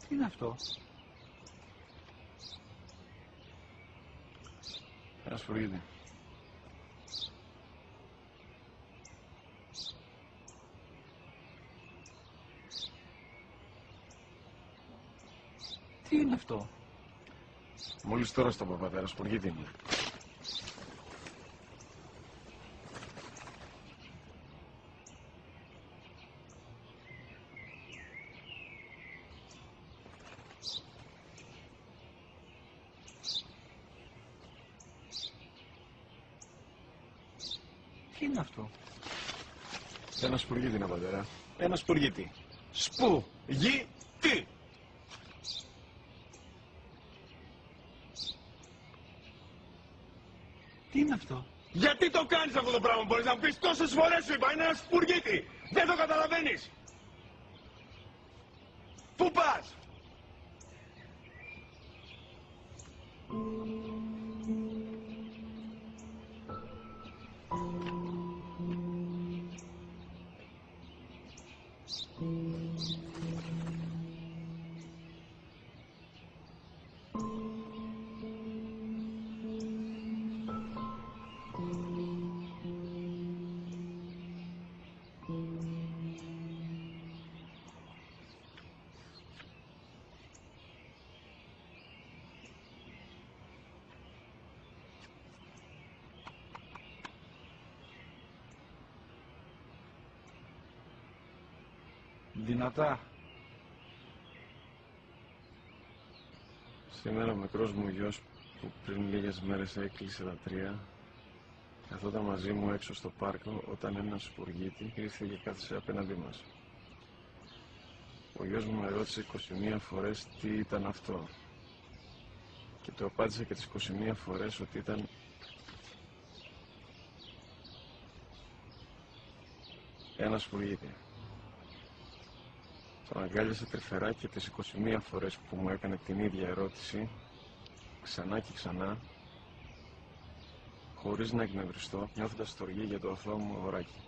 Τι είναι αυτό? Ένα σπουργίτι. Τι είναι αυτό? Μόλις τώρα στο παπατέρα, σπουργίτι είναι. Τι είναι αυτό? Ένα σπουργίτι είναι, πατέρα. Ένα σπουργίτι. Σπου-γι-τι. Τι είναι αυτό? Γιατί το κάνεις αυτό το πράγμα, μπορείς να μου πεις? Τόσες φορές σου είπα, είναι ένα σπουργίτι. Δεν το καταλαβαίνεις. Πού πας? Δυνατά. Σήμερα ο μικρός μου γιος που πριν λίγες μέρες έκλεισε τα 3 καθόταν μαζί μου έξω στο πάρκο όταν ένας σπουργίτη ήρθε και κάθισε απέναντί μας. Ο γιος μου με ρώτησε 21 φορές τι ήταν αυτό και του απάντησε και τις 21 φορές ότι ήταν ένα σπουργίτη. Τον αγκάλιασε τρυφερά και τις 21 φορές που μου έκανε την ίδια ερώτηση, ξανά και ξανά, χωρίς να εκνευριστώ, νιώθοντας στοργή για το αθώο μου αγοράκι.